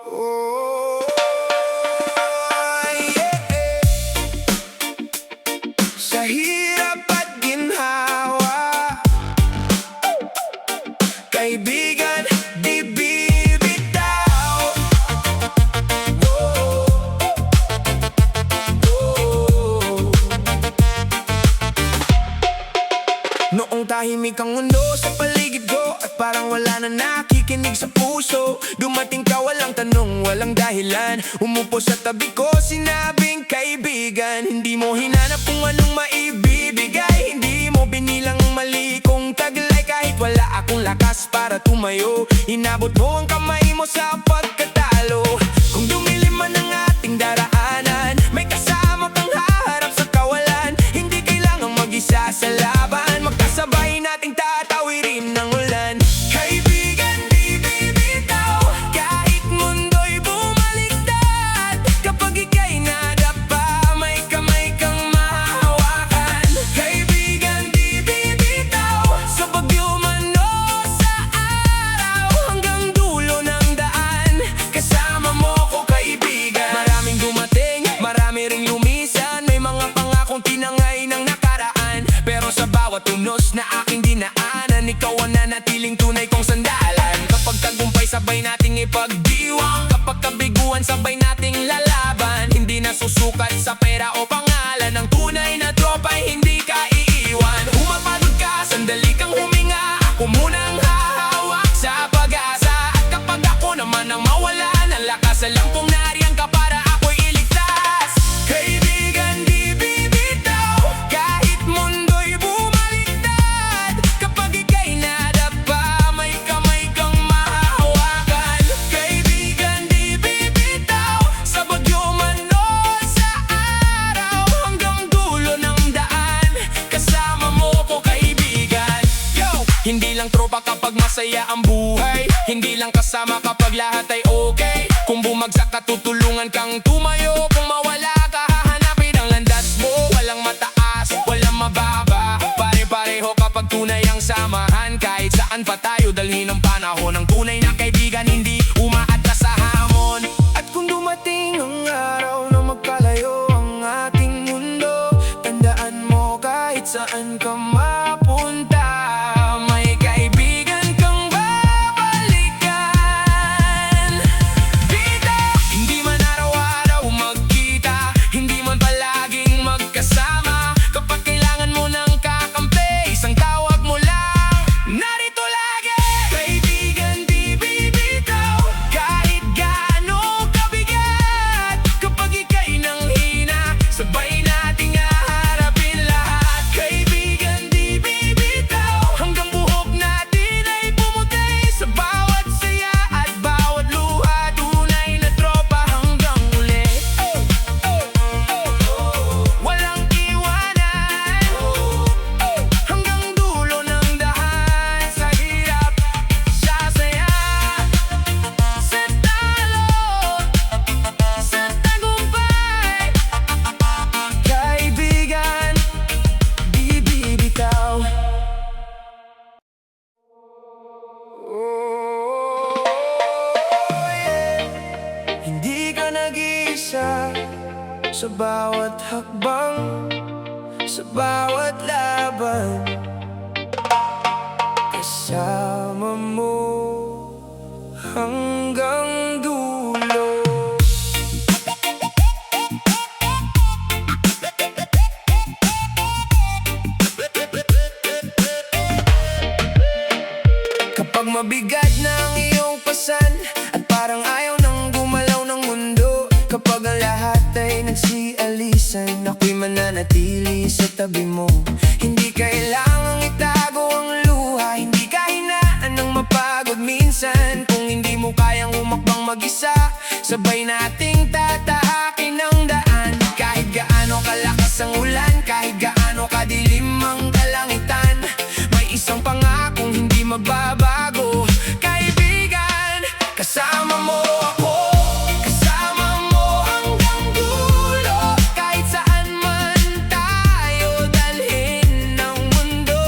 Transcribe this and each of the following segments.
Oh, yeah. Sa hirap at ginhawa, kaibigan, di bibitaw. Oh, oh. Noong tahimik ang mundo sa paligid ko, at parang wala na nakikinig sa puso, dumating ka walang tanong, walang dahilan. Umupo sa tabi ko, sinabing kaibigan. Hindi mo hinanap kung anong maibibigay, hindi mo binilang mali kung taglay. Kahit wala akong lakas para tumayo, inabot mo ang kamay mo sa pagkatalo. Kung dumilim man ang ating daraanan, may kasama kang haharap sa kawalan. Hindi kailangang mag-isa sa laban, magkasabay nating tatawirin ng ulan. Kaibigan, di bibitaw, kahit mundo'y bumaliktad. Kapag ika'y nadapa, may kamay kang mahahawakan. Kaibigan, di bibitaw, sa bagyo man o sa araw, hanggang dulo ng daan, kasama mo ko kaibigan. Maraming dumating, marami ring lumisan, may mga pangakong tinangay ng nakaraan. Pero sa bawat tunos na aking dinaanan, ikaw ang nanatiling tunay kong sandalan. Kapag tagumpay, sabay nating ipagdiwang. Kapag kabiguan, sabay nating lalaban. Hindi na susukat sa pera o pangalan, ang tunay na tropa'y hindi ka iiwan. Humapagod ka, sandali kang huminga, ako munang hahawak sa pag-asa. At kapag ako naman ang mawala ng lakas, alam kong nariyan ka para ako'y iligtas. Kaibigan, di bibitaw, kahit mundo'y bumaliktad. Kapag ika'y nadapa, may kamay kang mahahawakan. Kaibigan, di bibitaw, sa bagyo man o sa araw, hanggang dulo ng daan, kasama mo ko kaibigan. Yo! Hindi lang tropa kapag masaya ang buhay, hindi lang kasama kapag lahat ay okay. Kung bumagsak ka, tutulungan kang tumayo. Kung mawala ka, hahanapin ang landas mo. Walang mataas, walang mababa, pare-pareho kapag tunay ang samahan. Kahit saan pa tayo dalhin ang panahon, ang tunay na kaibigan hindi umaatras sa hamon. At kung dumating ang araw na magkalayo ang ating mundo, tandaan mo kahit saan ka mapunta, may kaibigan kang babalikan. Dito, hindi man araw-araw magkita, hindi man palaging magkasama. Kapag kailangan mo ng kakampi, isang tawag mo lang, narito lagi. Kaibigan, di bibitaw, kahit gaano kabigat. Kapag ika'y nanghina, sabay nating haharapin lahat. Kaibigan, di bibitaw, hanggang buhok natin ay pumutay. Sa bawat saya at bawat luha, tunay na tropa hanggang uli. Walang iwanan, hanggang dulo ng dahan. Sa hirap, sa saya, sa talo, sa tagumpay. Kaibigan, di bibitaw. Oh, yeah. Hindi ka nag-iisa sa bawat hakbang, sa bawat laban. Kasama mo hanggang dulo. Kapag mabigat na ang iyong pasan, at parang ayaw nang gumalaw ng mundo. Kapag ang lahat ay nagsialisan, ako'y mananatili sa tabi mo. Hindi kailangang itago ang luha, hindi kahinaan ng mapagod minsan. Kung hindi mo kayang umakbang mag-isa, sabay nating tatahakin ang daan. Kahit gaano kalakas ang ulan, kahit gaano kadilim ang kalangitan, may isang pangakong hindi magbabago. Kaibigan, kasama mo ako, kasama mo hanggang dulo. Kahit saan man tayo dalhin ng mundo,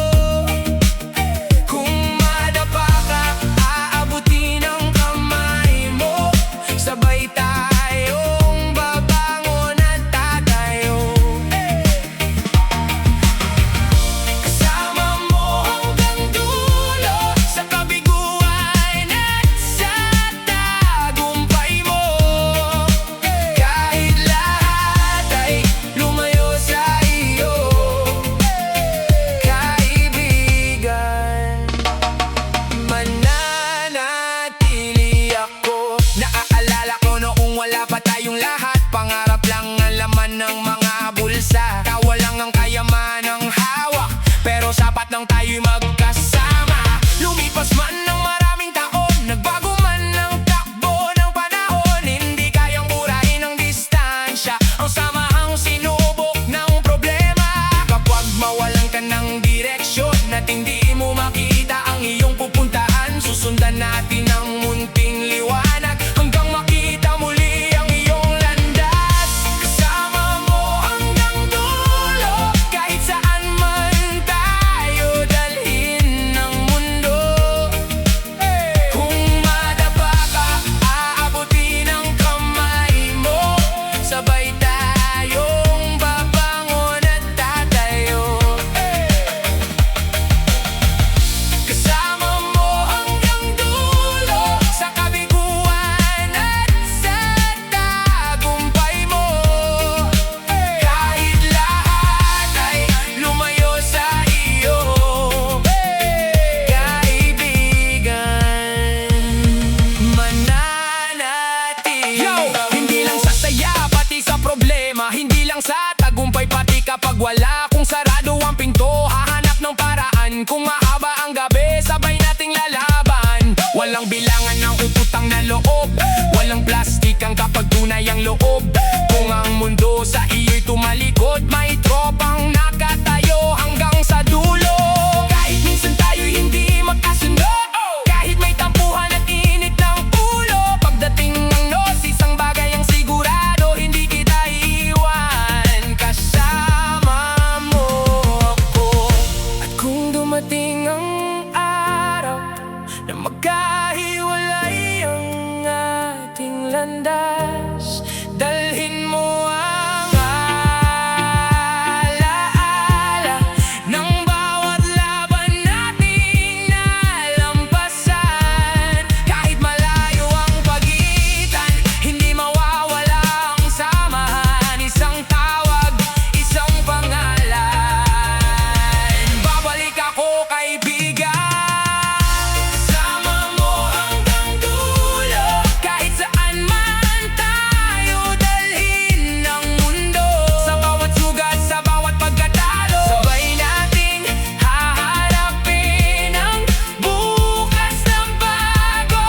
kung madapa ka, aabutin ang kamay mo. Sa Kung mahaba ang gabi, sabay nating lalaban. Walang bilangan ng utang na loob, walang plastik ang kapag tunay ang loob. Kung ang mundo sa iyo'y tumalikod, may tropang nakatayo hanggang sa dulo. Kahit minsan tayo'y hindi magkasundo, kahit may tampuhan at init ng ulo, pagdating ng nos, isang bagay ang sigurado, hindi kita iiwan, kasama mo ako. At kung dumating ang araw na magkahiwalay ang ating landas, dalhin mo ang alaala ng bawat laban nating nalampasan. Kahit malayo ang pagitan, hindi mawawala ang samahan. Isang tawag, isang pangalan. Babalik ako, kaibigan. Sama mo hanggang dulo, kahit saan man tayo dalhin ng mundo. Sa bawat sugat, sa bawat pagkatalo, sabay nating haharapin ang bukas na bago.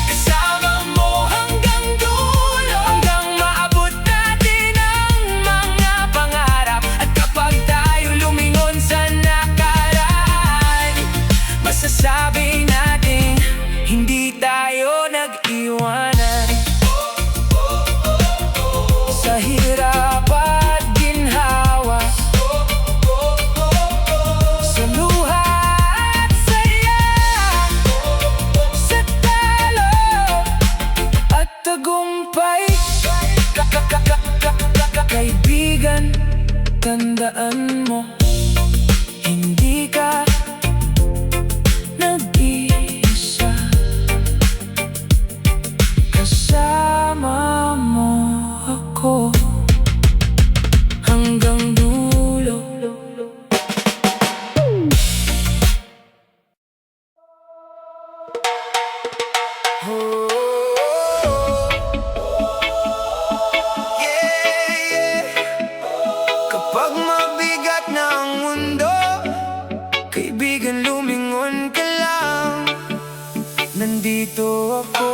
Kasama mo hanggang dulo, hanggang maabot natin ang mga pangarap. At kapag tayo lumingon sa nakaraan, masasabi natin hindi tayo nag-iwanan. Sa hirap at ginhawa, sa luha at saya, sa talo at tagumpay, kaibigan, tandaan mo, hindi ka nag-iisa. Kasama mo ako hanggang dulo. Kapag mabigat na ang mundo, kaibigan, lumingon ka lang. Nandito ako.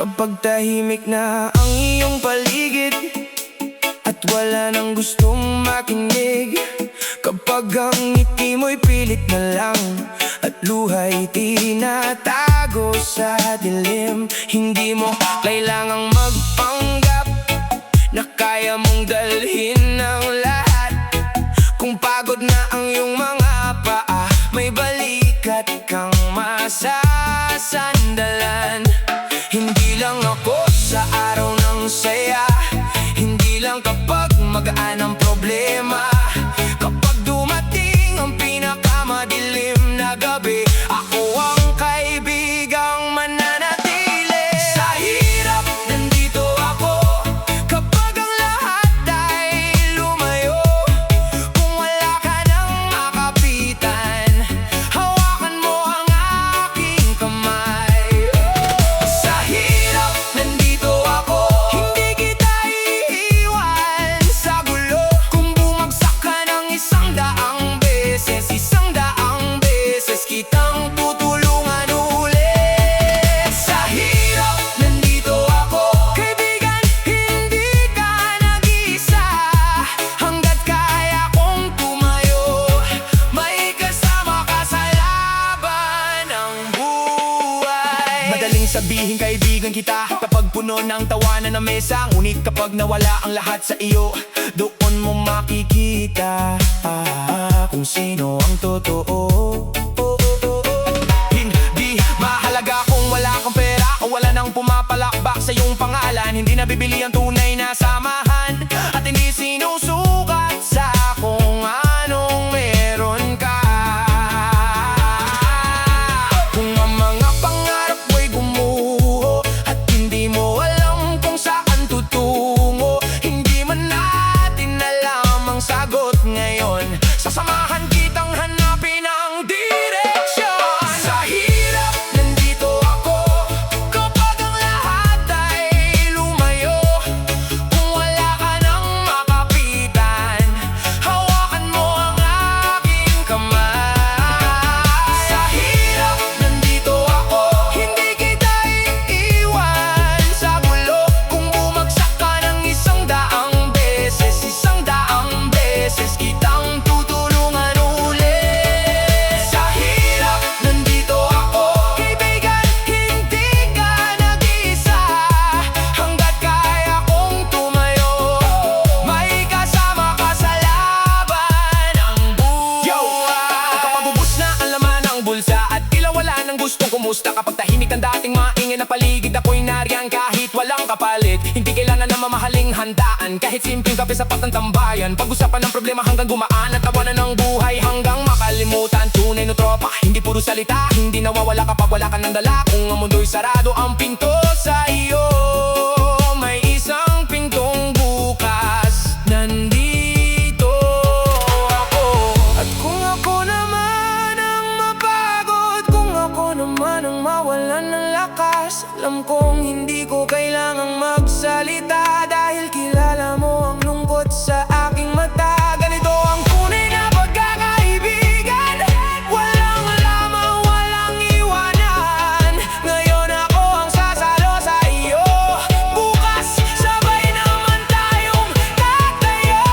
Kapag tahimik na ang iyong paligid at wala nang gustong makinig, kapag ang ngiti mo'y pilit na lang at luha'y tinatago sa dilim, hindi mo kailangang magpanggap na kaya mong dalhin ang lahat. Kung pagod na ang iyong mga paa, may balikat kang masasandalan. Hindi lang ako sa araw ng saya, hindi lang kapag magaan ang problema. Kapag dumating ang pinakamadilim na gabi, ako ang kaibigang mananatili. Sa hirap, nandito ako. Kapag ang lahat ay lumayo, kung wala ka nang makapitan, hawakan mo ang aking kamay. Sa hirap, nandito ako. Hindi kita iiwan sa gulo. Kung bumagsak ka ng 100 beses, 100 beses kitang tutulungan ulit. Sa hirap, nandito ako. Kaibigan, hindi ka nag-iisa. Hanggat kaya kong tumayo, may kasama ka sa laban ng buhay. Madaling sabihin, kaibigan kita, kapag puno ng tawanan ng mesa. Ngunit kapag nawala ang lahat sa iyo, doon mo makikita kung sino ang totoo. Hindi mahalaga kung wala kang pera o wala nang pumapalakbak sa iyong pangalan. Hindi nabibili ang tunay na samahan, at hindi sinusukat sa kung anong meron ka. Kung ang mga pangarap mo'y gumuho at hindi mo alam kung saan tutungo, gustong kumusta kapag tahimik ang dating maingay na paligid. Ako'y nariyan kahit walang kapalit. Hindi kailangan ng mamahaling handaan, kahit simpleng kape sapat ng tambayan. Pag-usapan ng problema hanggang gumaan at tawanan ng buhay hanggang makalimutan. Tunay na tropa, hindi puro salita, hindi nawawala kapag wala ka ng dala. Kung ang mundo'y sarado ang pinto sa iyo, may isang pintong bukas. Nandito ako. At kung ako naman ang mapagod, kung ako naman ang mawalan ng lakas, alam kong hindi ko kailangang magsalita, dahil kilala mo ang lungkot sa aking mata. Ganito ang tunay na pagkakaibigan, walang lamang, walang iwanan. Ngayon ako ang sasalo sa iyo, bukas sabay naman tayong tatayo.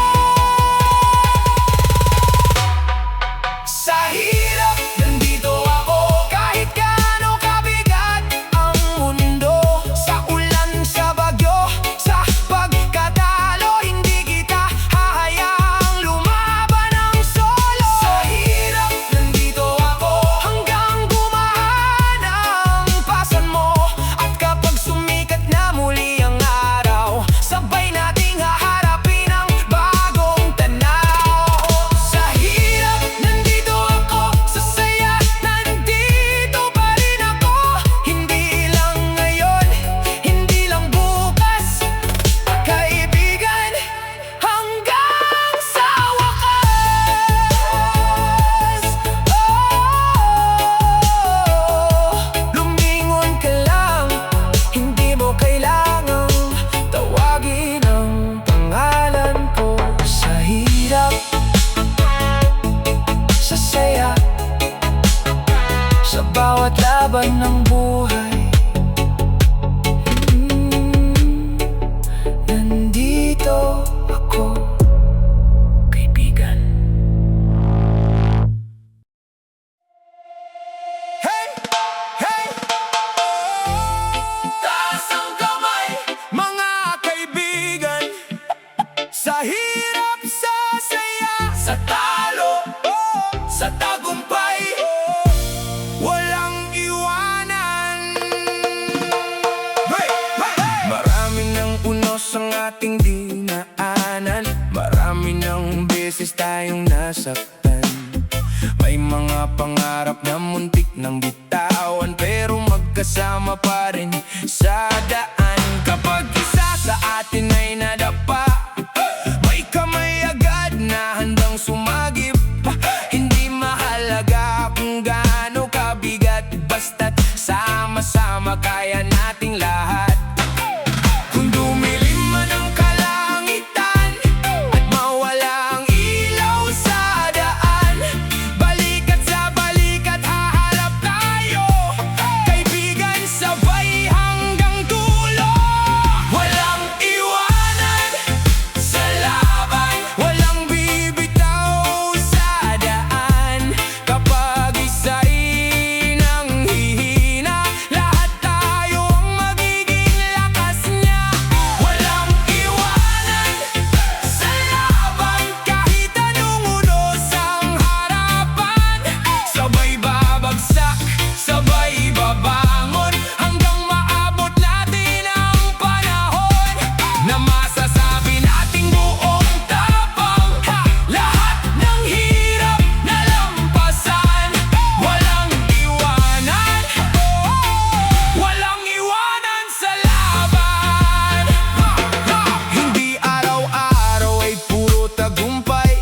Sa hirap, nandito ako, kahit gaano kabigat ang mundo. Sa ulan, sa bagyo, sa pagkatalo, hindi kita hahayaang lumaban ng solo. Sa hirap, nandito ako, hanggang gumaan ang pasan mo. At kapag sumikat na muli ang araw, sabay nating haharapin ang bagong tanaw. Sa hirap, nandito ako, sa saya, nandito pa rin ako. Hindi lang ngayon, hindi lang bukas, kaibigan, hanggang sa wakas. Lumingon ka lang, hindi mo kailangang tawagin ang pangalan ko. Sa hirap, sa saya, sa bawat laban ng buhay, nandito ako, kaibigan. Hey! Hey! Taas ang kamay, mga kaibigan. Sa hirap, sa saya, sa talo, sa tagumpay, walang iwanan. Hey! Hey! Marami ng unos ang ating dinaanan, marami ng beses tayong nasaktan. May mga pangarap na muntik ng bitawan, pero magkasama pa rin sa daan. Kapag isa sa atin ay nadapa, may kamay agad na handang sumagip. Hindi mahalaga kung gaano kabigat, basta't sama-sama kaya nating lahat. Kung dumilim man ang kalangitan at mawala ang ilaw sa daan, balikat sa balikat haharap tayo, kaibigan, sabay hanggang dulo. Walang iwanan sa laban, walang bibitaw sa daan. Kapag isa'y nanghihina, lahat tayo ang magiging lakas niya. Walang iwanan sa laban, kahit anong unos ang harapan. Sabay babagsak, sabay babangon, hanggang maabot natin ang panahon na masasabi nating buong tapang, lahat ng hirap nalampasan. Walang iwanan, walang iwanan sa laban. Hindi araw-araw ay puro tagumpay,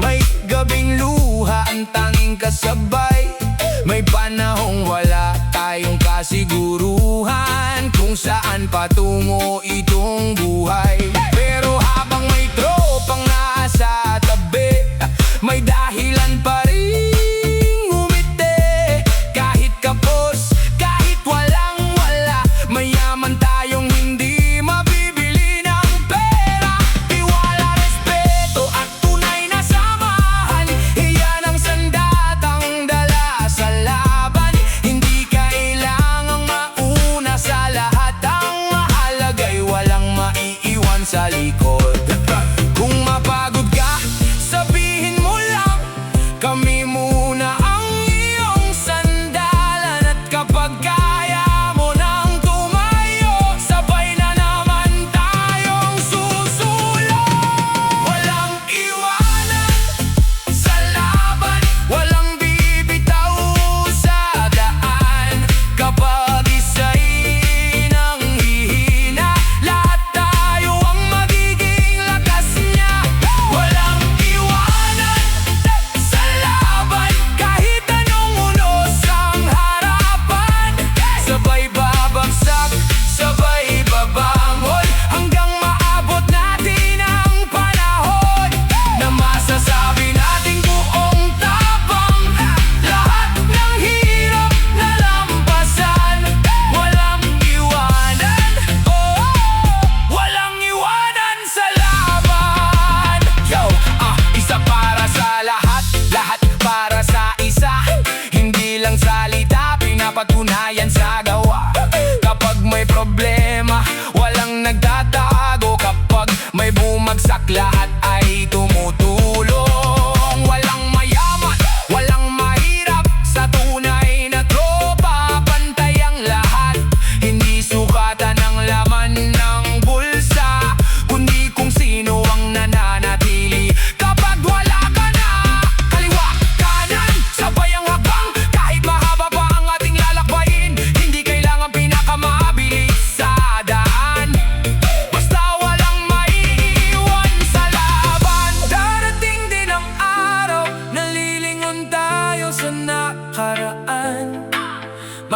may gabing luha ang tanging kasabay. May panahong wala tayong kasiguruhan kung saan patungo itong buhay. Pero habang may tropang nasa tabi, may dahilan pa rin umiti. Kahit kapos, kahit walang-wala, mayaman tayong hindi mabibili ng pera. Tiwala, respeto at tunay na samahan, iyan ang sandatang dala sa laban. Hindi kailangang mauna sa lahat, ang mahalaga'y walang maiiwan sa likod.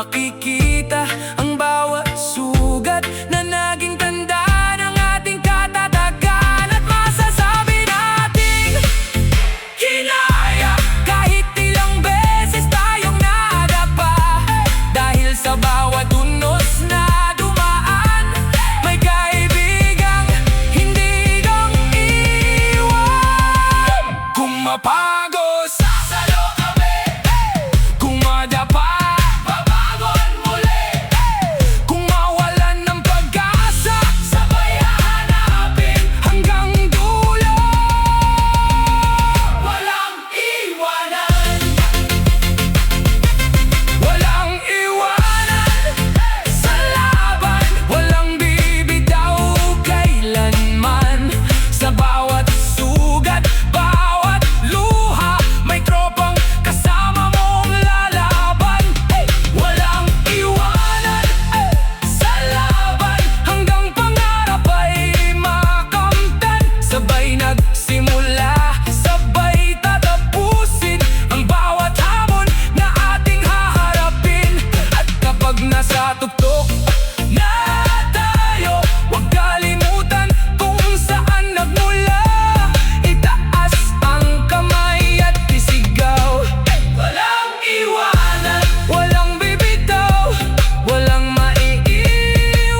makikita ang bawat sugat na naging tanda ng ating katatagan. At masasabi nating kinaya kahit ilang beses tayong nadapa. Dahil sa bawat unos na dumaan, may kaibigang hindi kang iwan. Kung mapagos, sasalo kami. Kung madapa, babangon muli. Kung mawalan ng pag-asa, sabay hahanapin hanggang dulo. Walang iwanan, walang iwanan sa laban. Walang bibitaw kailanman. Sa bawat sugat, bawat luha, may tropang kasama mong lalaban. Walang iwanan sa laban, hanggang pangarap ay makamtan. Sabay nagsimula, sabay tatapusin ang bawat hamon na ating haharapin. At kapag nasa tuktok na tayo, huwag kalimutan kung saan nagmula. Itaas ang kamay at isigaw. Walang iwanan, walang bibitaw, walang maiiwan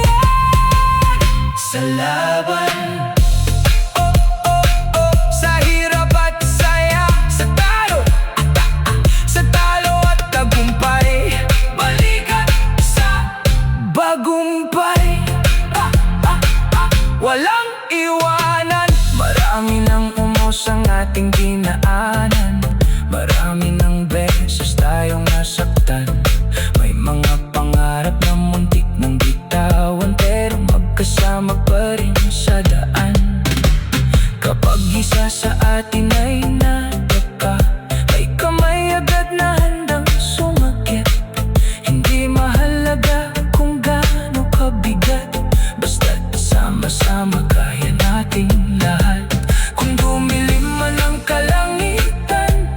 sa laban. Oh, oh, oh, sa hirap at saya, sa talo at tagumpay, balikan sa bagumpay. Walang iwanan. Marami nang umos ang ating dinaanan. Marami nang beses tayong nasaktan. May mga pangarap na muntik ng bitawan, pero magkasama pa rin sa daan. Kapag isa sa atin ay nadapa, may kamay agad na handang sumakit. Hindi mahalaga kung gaano kabigat, basta't sama-sama kaya nating lahat. Kung dumilim man ang kalangitan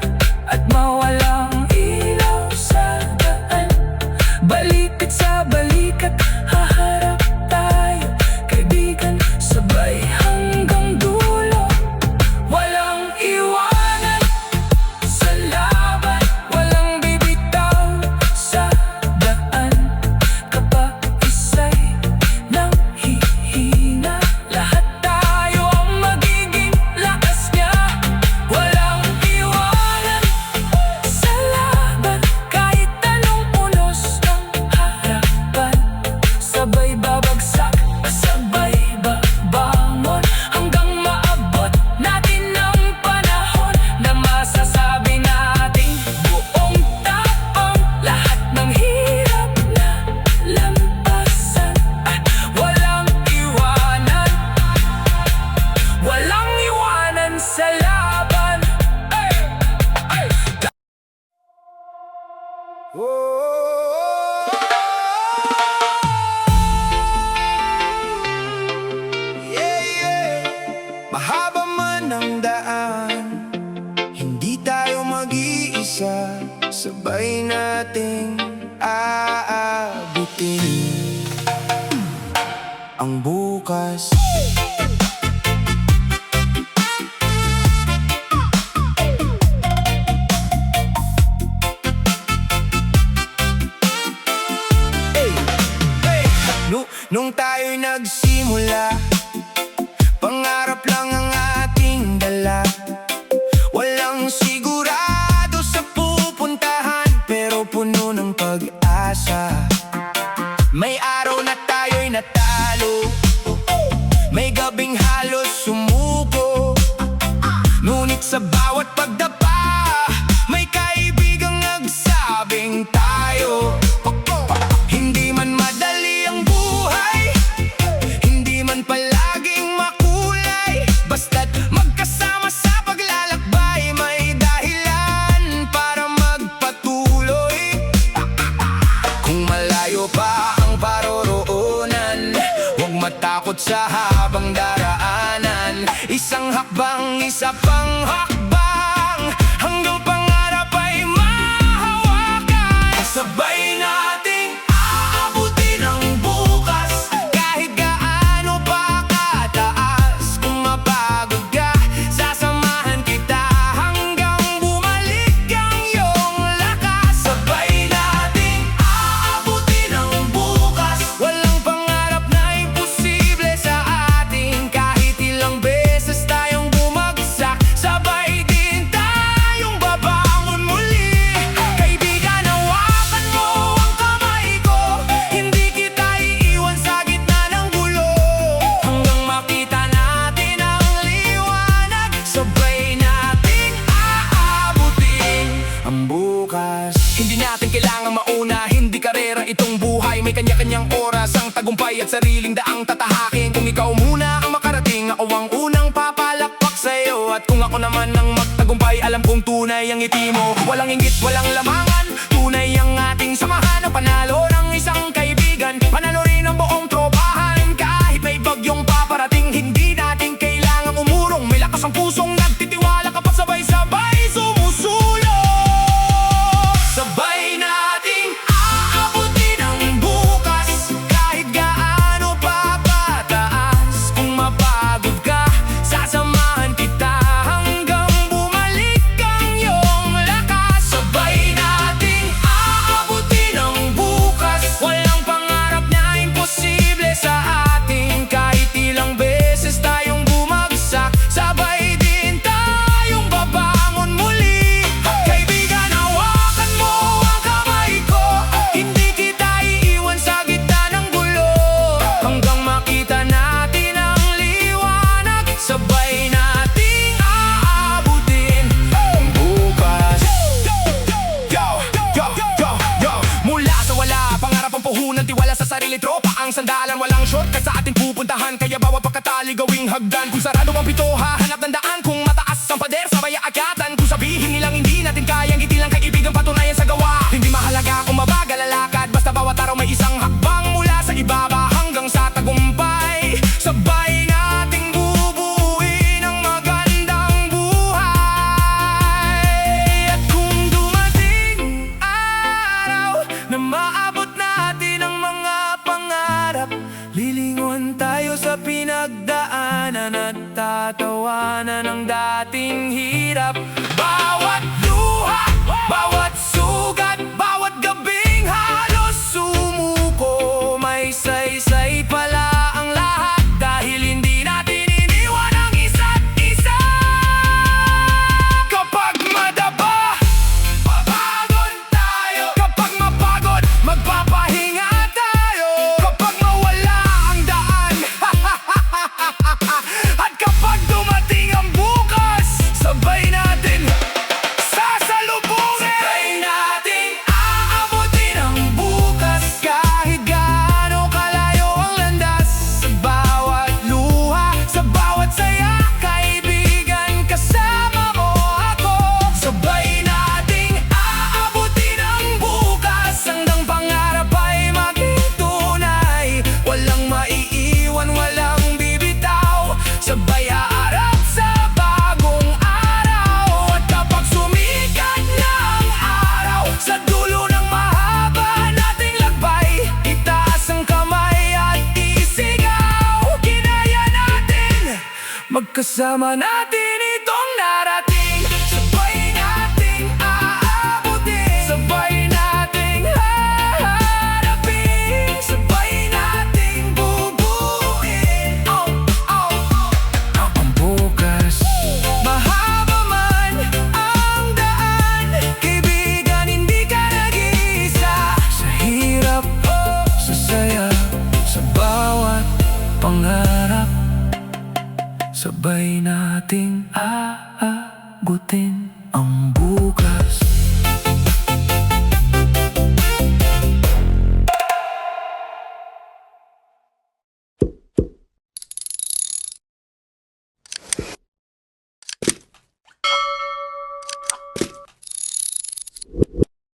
at mawalang ilaw sa daan, balikat sa balikat, haharap tayo, kaibigan, sabay hanggang dulo. Walang iwanan sa laban, walang bibitaw sa daan. Kapag isa'y nanghihina, lahat tayo ang magiging lakas niya. Walang iwanan sa laban, kahit anong unos ng harapan. Sabay babagsak, sabay babangon, hanggang maabot natin ang panahon na masasabi nating buong tapang lahat ng hirap na lampasan. Walang iwanan, walang iwanan sa laban. Mahaba man ang daan, hindi tayo mag-iisa. Sabay nating aabutin ang bukas. Nung tayo'y nagsimula, pangarap lang ang ating dala. Walang sigurado sa pupuntahan, pero puno ng pag-asa. May araw na tayo'y natalo, may gabing halos sumuko. Ngunit sa bawat pagdapa, may kaibigang nagsabing tayo. Hindi man madali ang buhay, hindi man palaging makulay, basta't magkasama sa paglalakbay, may dahilan para magpatuloy. Kung malayo pa ang paroroonan, huwag matakot sa habang daraanan. Isang hakbang, isa pang hakbang, hanggang pangarap ay mahawakan. Sabay natin ang bukas. Hindi natin kailangang mauna, hindi karera itong buhay. May kanya-kanyang oras ang tagumpay at sariling daang tatahakin. Kung ikaw muna ang makarating, ako ang unang papalakpak sa'yo. At kung ako naman ang magtagumpay, alam kong tunay ang ngiti mo. Walang inggit, walang lamangan, tunay ang ating samahan. Ang panalo ng isang kaibigan, panalo rin ang buong tropahan. Kahit may bagyong paparating, hindi natin kailangang umurong. May lakas ang pusong nagtitiwala kapag sabay-sabay sumusulong. Sabay nating aabutin ang bukas, kahit gaano pa pataas. Kung mapagod ka, sasamahan kita hanggang bumalik ang iyong lakas. Sabay nating aabutin ang bukas, walang pangarap na imposible sa atin. Kahit ilang beses tayong bumagsak, sabay din tayong babangon muli. Kaibigan, hawakan mo ang kamay ko, hindi kita iiwan sa gitna ng gulo. Hanggang makita natin ang liwanag, sabay nating aabutin ang bukas. Yo, yo, yo, yo. Mula sa wala, pangarap ang puhunan, tiwala sa sarili, tropa ang sandalan. Walang shortcut sa ating pupuntahan, kaya bawat pagkatali gawing hagdan. Kung sarado ang pito, hahanap ng daan. Kung mataas ang pader, sabay akyatan. Kung sabihin nilang hindi natin kaya, ngiti lang kaibigan, patunayan sa gawa. Hindi mahalaga kung mabagal ang lakad, basta bawat araw may isang hakbang mula sa ibaba hanggang sa tagumpay. Sabay nating bubuin ang magandang buhay. At kung dumating araw na maabot natin ang mga pangarap, lilingon tayo sa pinagdaanan at tatawanan ng dating hirap. Bawat luha, bawat sugat, bawat gabing halos sumuko, may saysay pala ang lahat dahil hindi natin iniwan ang isa't isa. Kapag madaba, papagod tayo. Kapag mapagod, magpapahinga tayo. Kapag mawala ang daan, at kapag dumating ang bukas, sabay natin sasalubungin. Sabay nating aabutin ang bukas, kahit gaano kalayo ang landas. Sa bawat luha, sa bawat saya, kaibigan, kasama mo ako. Sabay nating aabutin ang bukas, hanggang pangarap ay maging tunay. Walang maiiwan, walang bibitaw, sabay haharap sa bagong araw. At kapag sumikat na ang araw, sa dulo ng mahaba nating lakbay, itaas ang kamay at isigaw. Kinaya natin, magkasama natin itong narating. Sabay nating aabutin, sabay nating haharapin, sabay nating bubuin ang bukas. Mahaba man ang daan, kaibigan, hindi ka nag-iisa. Sa hirap o sa saya, sa bawat pangarap, sabay nating aabutin ang bukas.